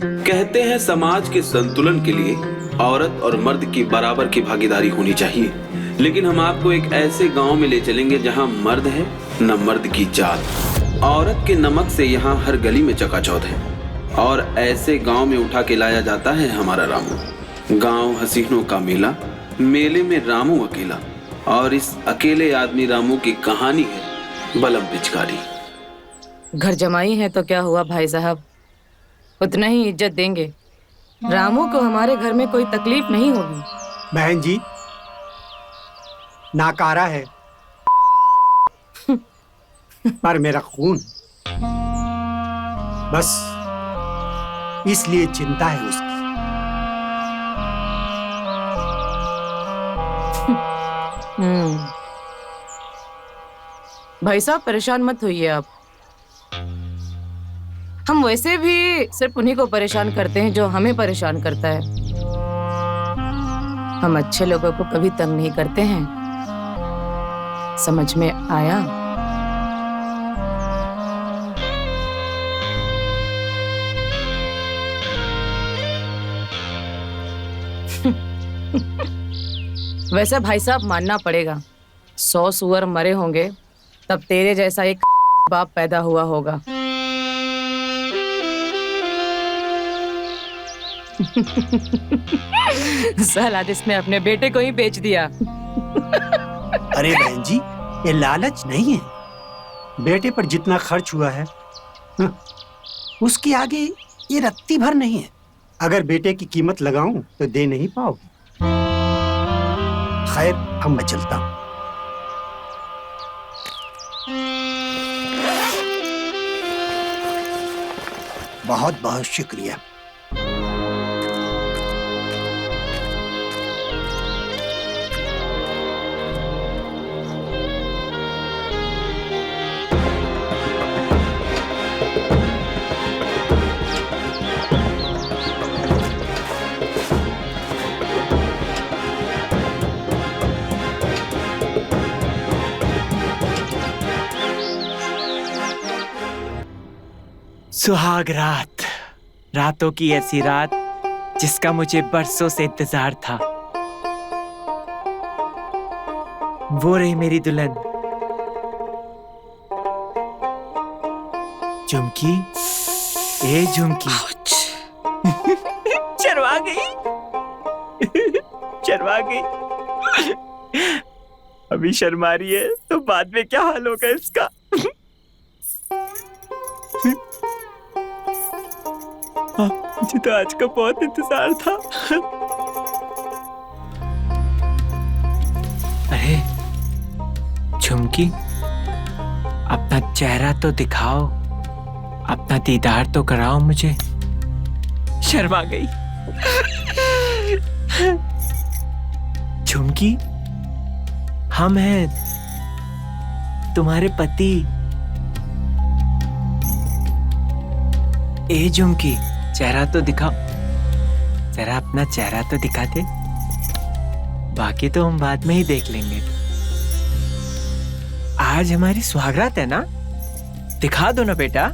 कहते हैं समाज के संतुलन के लिए औरत और मर्द की बराबर की भागीदारी होनी चाहिए, लेकिन हम आपको एक ऐसे गांव में ले चलेंगे जहां मर्द है न मर्द की जात। औरत के नमक से यहाँ हर गली में चकाचौंध है और ऐसे गांव में उठा के लाया जाता है हमारा रामू। गांव हसीनों का मेला, मेले में रामू अकेला, और इस अकेले आदमी रामू की कहानी है बलम पिचकारी। घर जमाई है तो क्या हुआ भाई साहब, उतना ही इज्जत देंगे। रामू को हमारे घर में कोई तकलीफ नहीं होगी। बहन जी, नाकारा है पर मेरा खून, बस इसलिए चिंता है उसकी। भाई साहब परेशान मत होइए आप, हम वैसे भी सिर्फ उन्हीं को परेशान करते हैं जो हमें परेशान करता है। हम अच्छे लोगों को कभी तंग नहीं करते हैं, समझ में आया? वैसे भाई साहब मानना पड़ेगा, 100 सुअर मरे होंगे तब तेरे जैसा एक बाप पैदा हुआ होगा। साला जिसने अपने बेटे को ही बेच दिया। अरे बहन जी, ये लालच नहीं है। बेटे पर जितना खर्च हुआ है उसके आगे ये रत्ती भर नहीं है। अगर बेटे की कीमत लगाऊं तो दे नहीं पाओगे। खैर, अब मैं चलता हूं। बहुत बहुत शुक्रिया। सुहाग रात, रातों की ऐसी रात जिसका मुझे बरसों से इंतजार था। वो रही मेरी दुल्हन झुमकी। ए झुमकी, शर्मा गई, शर्मा गई। अभी शर्मा रही है तो बाद में क्या हाल होगा इसका। मुझे तो आज का बहुत इंतजार था। अरे झुमकी, अपना चेहरा तो दिखाओ, अपना दीदार तो कराओ मुझे। शर्मा गई। झुमकी, हम हैं तुम्हारे पति। ए झुमकी, चेहरा तो दिखाओ, जरा अपना चेहरा तो दिखा दे, बाकी तो हम बाद में ही देख लेंगे। आज हमारी सुहागरात है ना, दिखा दो ना बेटा।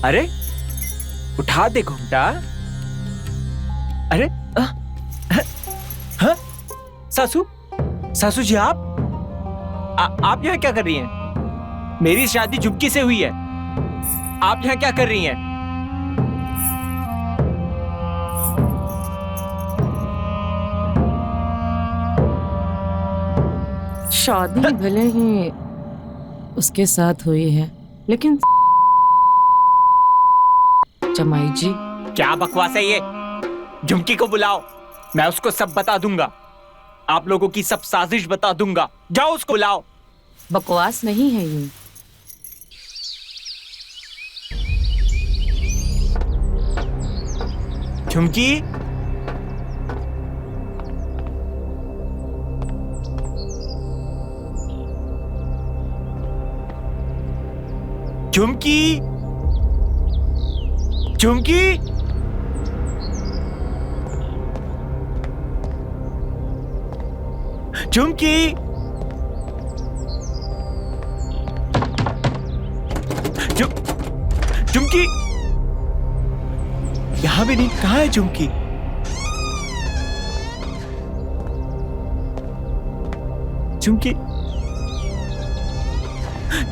अरे उठा दे घूमटा। अरे हाँ? सासू, सासू जी आप यहाँ क्या कर रही हैं? मेरी शादी झुमकी से हुई है, आप यहाँ क्या कर रही हैं? शादी भले ही उसके साथ हुई है, लेकिन जमाई जी। क्या बकवास है ये? झुमकी को बुलाओ, मैं उसको सब बता दूंगा। आप लोगों की सब साजिश बता दूंगा। जाओ उसको बुलाओ। बकवास नहीं है ये। झुमकी, झुमकी, झुमकी, झुमकी, झुमकी, यहाँ भी नहीं। कहाँ है झुमकी? झुमकी,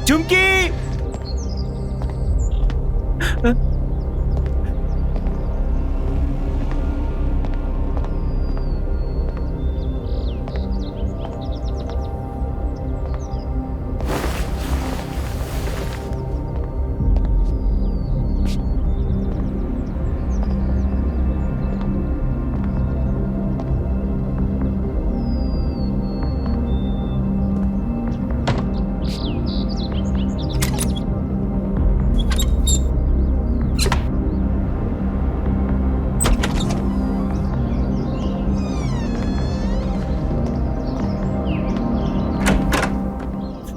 झुमकी!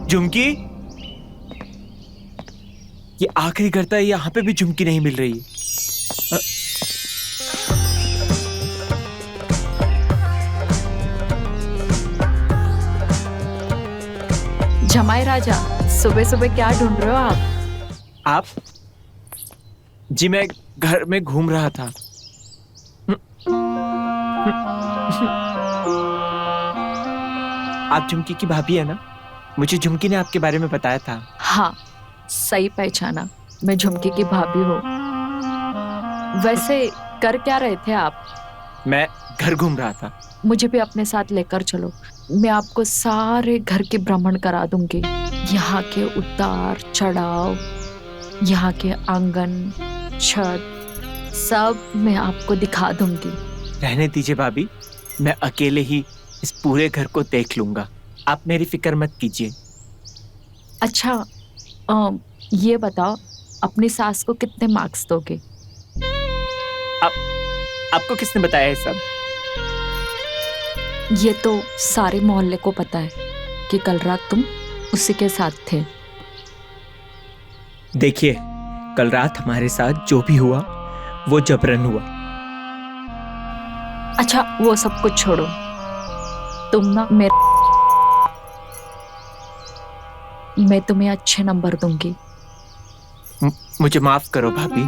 झुमकी, ये आखिरी करता है, यहाँ पे भी झुमकी नहीं मिल रही। जमाई राजा, सुबह सुबह क्या ढूंढ रहे हो आप? जी मैं घर में घूम रहा था। आप झुमकी की भाभी है ना? मुझे झुमकी ने आपके बारे में बताया था। हाँ, सही पहचाना, मैं झुमकी की भाभी हूँ। वैसे कर क्या रहे थे आप? मैं घर घूम रहा था। मुझे भी अपने साथ लेकर चलो, मैं आपको सारे घर के भ्रमण करा दूंगी। यहाँ के उतार चढ़ाव, यहाँ के आंगन, छत, सब मैं आपको दिखा दूंगी। रहने दीजिए भाभी, मैं अकेले ही इस पूरे घर को देख लूंगा। आप मेरी फिक्र मत कीजिए। अच्छा, ये बताओ, अपनी सास को कितने मार्क्स दोगे? आपको किसने बताया ये सब? ये तो सारे मोहल्ले को पता है कि कल रात तुम उसी के साथ थे। देखिए, कल रात हमारे साथ जो भी हुआ वो जबरन हुआ। अच्छा, वो सब कुछ छोड़ो, तुम ना मैं तुम्हें अच्छे नंबर दूंगी। मुझे माफ करो भाभी।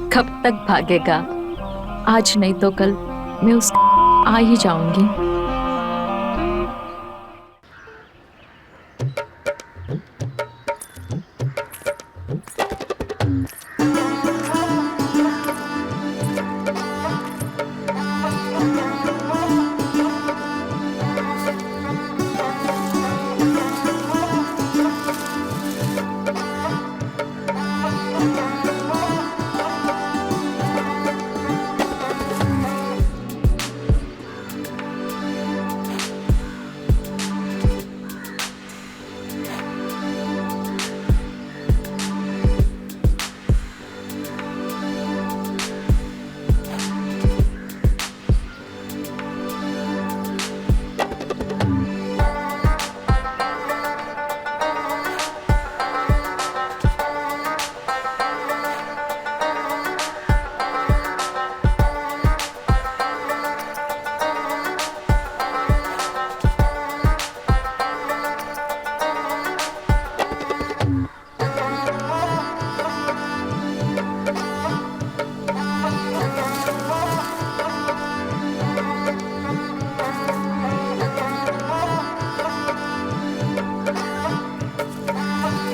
कब तक भागेगा? आज नहीं तो कल मैं उस आ ही जाऊंगी।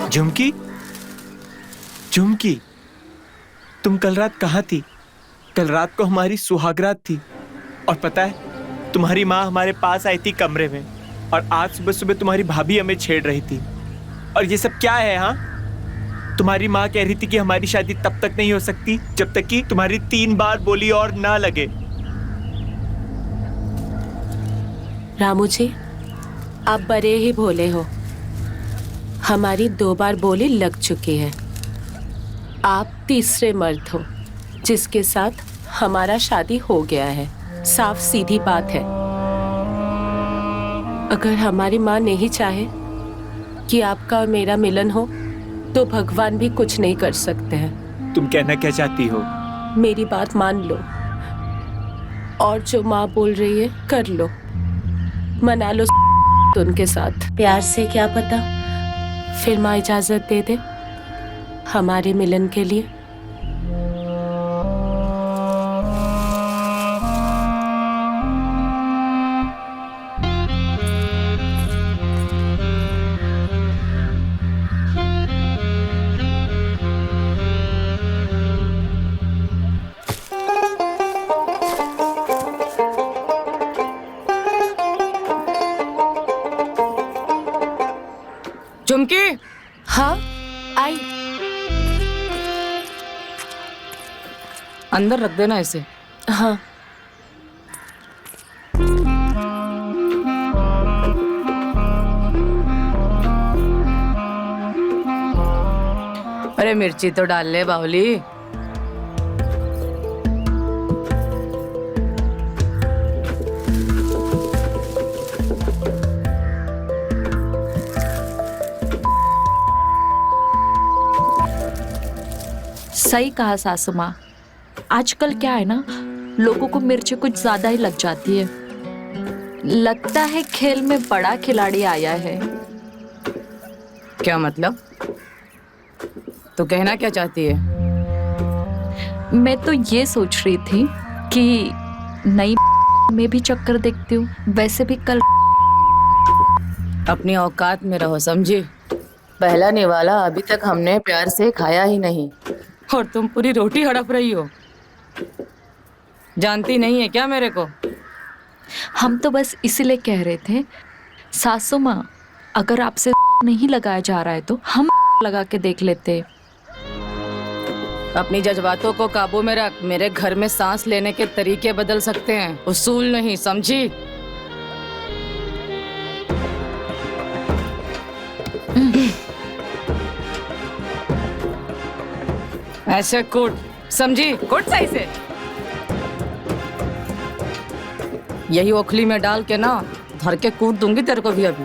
झुमकी, झुमकी, तुम कल रात कहाँ थी? कल रात को हमारी सुहागरात थी और पता है, तुम्हारी माँ हमारे पास आई थी कमरे में और आज सुबह सुबह तुम्हारी भाभी हमें छेड़ रही थी। और ये सब क्या है? हाँ, तुम्हारी माँ कह रही थी कि हमारी शादी तब तक नहीं हो सकती जब तक कि तुम्हारी 3 बार बोली और ना लगे। रामू जी, आप बड़े ही भोले हो। हमारी 2 बार बोली लग चुकी है। आप तीसरे मर्द हो जिसके साथ हमारा शादी हो गया है। साफ सीधी बात है। अगर हमारी माँ नहीं चाहे कि आपका और मेरा मिलन हो तो भगवान भी कुछ नहीं कर सकते हैं। तुम कहना क्या चाहती हो? मेरी बात मान लो और जो माँ बोल रही है कर लो, मना लो उनके साथ। प्यार से क्या पता फिर माँ इजाजत दे दे। हमारे मिलन के लिए। चुमकी, हाँ आई। अंदर रख देना इसे। हाँ अरे मिर्ची तो डाल ले बाहुली। सही कहा सासू माँ। आजकल क्या है ना, लोगों को मिर्ची कुछ ज्यादा ही लग जाती है। लगता है खेल में बड़ा खिलाड़ी आया है। क्या मतलब? तो कहना क्या चाहती है? मैं तो ये सोच रही थी कि नई में भी चक्कर देखती हूँ। वैसे भी कल अपनी औकात में रहो, समझी? पहला निवाला अभी तक हमने प्यार से खाया ही नहीं और तुम पूरी रोटी हड़प रही हो। जानती नहीं है क्या मेरे को? हम तो बस इसीलिए कह रहे थे सासू माँ, अगर आपसे नहीं लगाया जा रहा है तो हम लगा के देख लेते। अपनी जज्बातों को काबू में रख। मेरे घर में सांस लेने के तरीके बदल सकते हैं, उसूल नहीं, समझी? ऐसे कूट, समझी? कूट सही से। यही ओखली में डाल के ना धर के कूट दूंगी तेरे को भी अभी।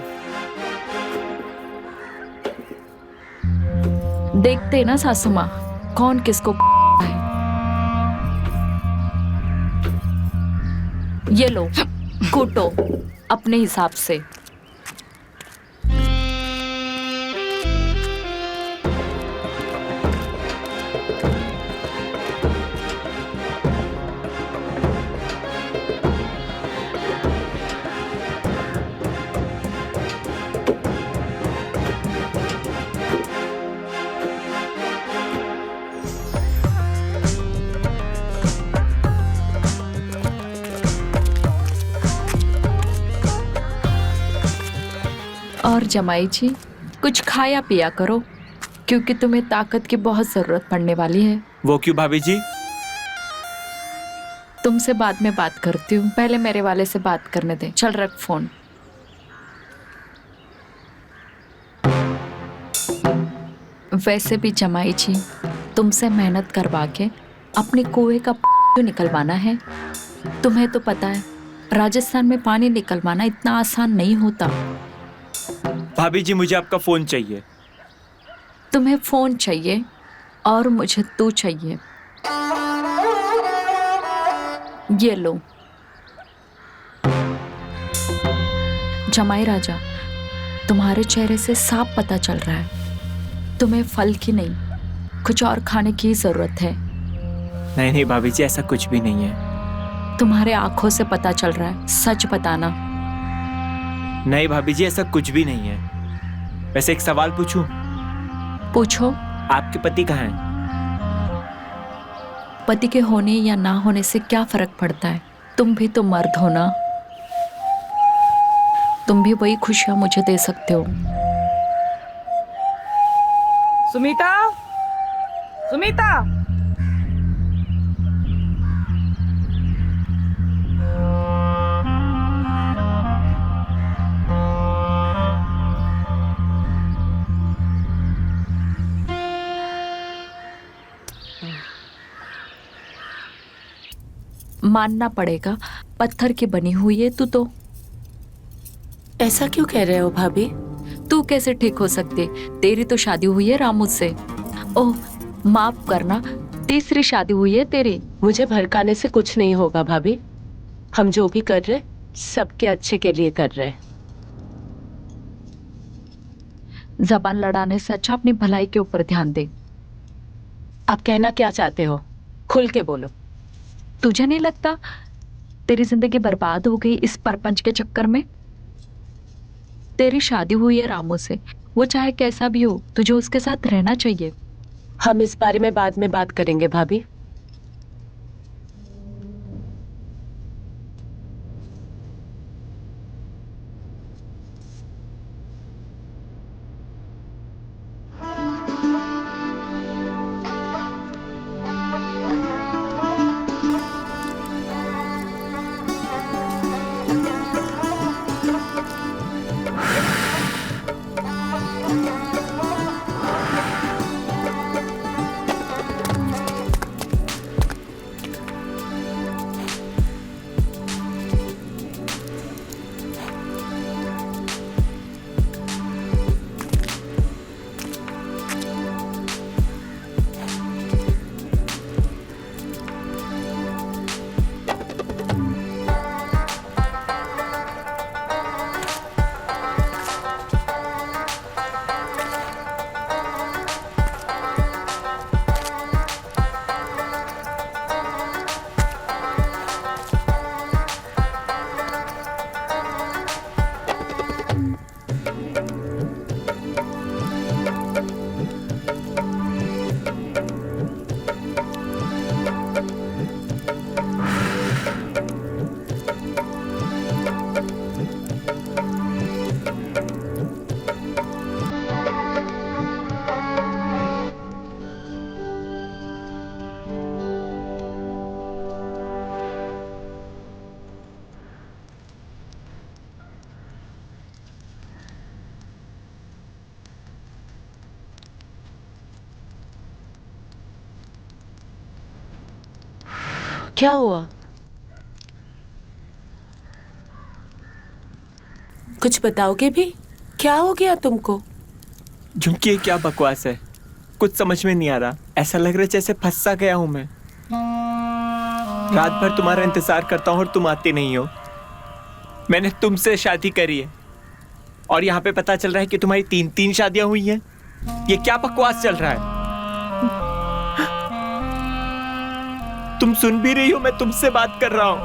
देखते ना सासू माँ कौन किसको है। ये लो कूटो अपने हिसाब से। और जमाई जी कुछ खाया पिया करो, क्योंकि तुम्हें ताकत की बहुत जरूरत पड़ने वाली है। वो क्यों भाभी जी? तुमसे बाद में बात करती हूँ, पहले मेरे वाले से बात करने दे। चल रख फोन। वैसे भी जमाई जी तुमसे मेहनत करवा के अपने कुएं का क्यों निकलवाना है? तुम्हें तो पता है राजस्थान में पानी निकलवाना इतना आसान नहीं होता। भाभी जी मुझे आपका फोन चाहिए। तुम्हें फोन चाहिए और मुझे तू चाहिए। ये लो। जमाई राजा, तुम्हारे चेहरे से साफ पता चल रहा है तुम्हें फल की नहीं कुछ और खाने की जरूरत है। नहीं नहीं भाभी जी, ऐसा कुछ भी नहीं है। तुम्हारे आंखों से पता चल रहा है, सच बताना। नहीं भाभी जी, ऐसा कुछ भी नहीं है। वैसे एक सवाल पूछूं? पूछो। आपके पति कहाँ हैं? पति के होने या ना होने से क्या फर्क पड़ता है? तुम भी तो मर्द हो ना, तुम भी वही खुशियां मुझे दे सकते हो। सुमीता, सुमीता, मानना पड़ेगा पत्थर की बनी हुई है तू तो। ऐसा क्यों कह रहे हो भाभी? तू कैसे ठीक हो सकती? तेरी तो शादी हुई है रामू से। ओह माफ करना, तीसरी शादी हुई है तेरी। मुझे भड़काने से कुछ नहीं होगा भाभी। हम जो भी कर रहे सबके अच्छे के लिए कर रहे। जबान लड़ाने से अच्छा अपनी भलाई के ऊपर ध्यान दे। आप कहना क्या चाहते हो? खुल के बोलो। तुझे नहीं लगता तेरी जिंदगी बर्बाद हो गई इस परपंच के चक्कर में? तेरी शादी हुई है रामू से, वो चाहे कैसा भी हो तुझे उसके साथ रहना चाहिए। हम इस बारे में बाद में बात करेंगे भाभी। क्या हुआ? कुछ बताओगे भी? क्या हो गया तुमको? झुमकी, ये क्या बकवास है? कुछ समझ में नहीं आ रहा। ऐसा लग रहा है जैसे फंस सा गया हूं मैं। रात भर तुम्हारा इंतजार करता हूं और तुम आते नहीं हो। मैंने तुमसे शादी करी है और यहाँ पे पता चल रहा है कि तुम्हारी तीन तीन शादियां हुई हैं। ये क्या बकवास चल रहा है? तुम सुन भी रही हो, मैं तुमसे बात कर रहा हूं।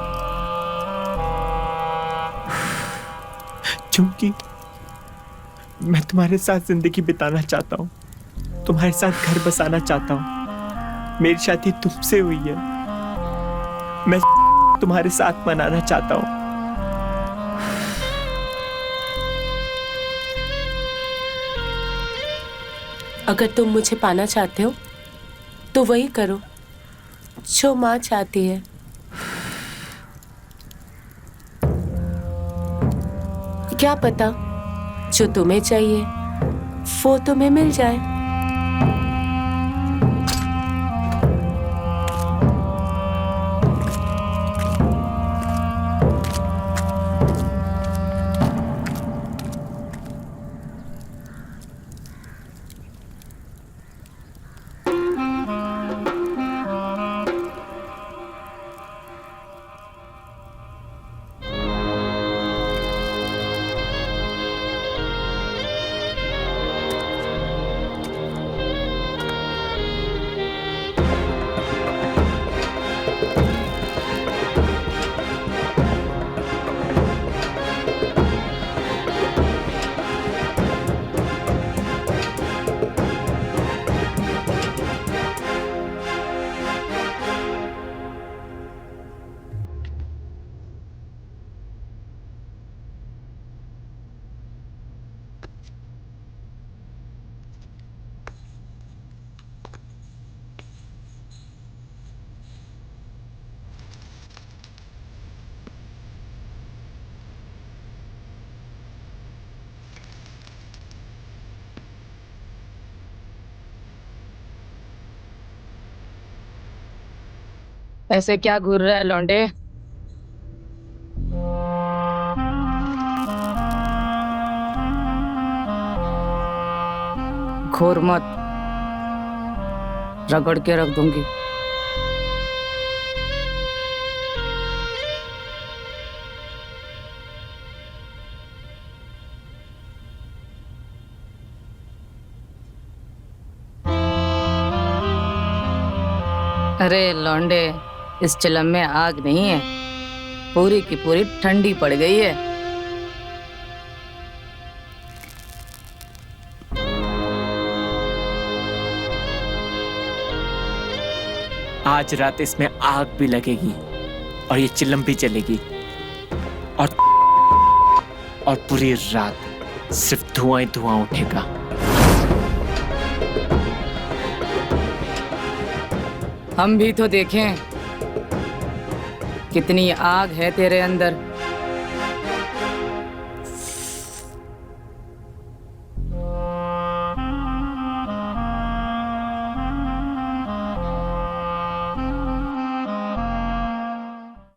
झुमकी, मैं तुम्हारे साथ जिंदगी बिताना चाहता हूं, तुम्हारे साथ घर बसाना चाहता हूं। मेरी शादी तुमसे हुई है, मैं तुम्हारे साथ मनाना चाहता हूं। अगर तुम मुझे पाना चाहते हो तो वही करो जो माँ चाहती है। क्या पता जो तुम्हें चाहिए वो तुम्हें मिल जाए। ऐसे क्या घूर रहा है लौंडे? घोर मत, रगड़ के रख दूंगी। अरे लौंडे, इस चिलम में आग नहीं है, पूरी की पूरी ठंडी पड़ गई है। आज रात इसमें आग भी लगेगी और ये चिलम भी चलेगी और पूरी रात सिर्फ धुआं ही धुआं उठेगा। हम भी तो देखें कितनी आग है तेरे अंदर।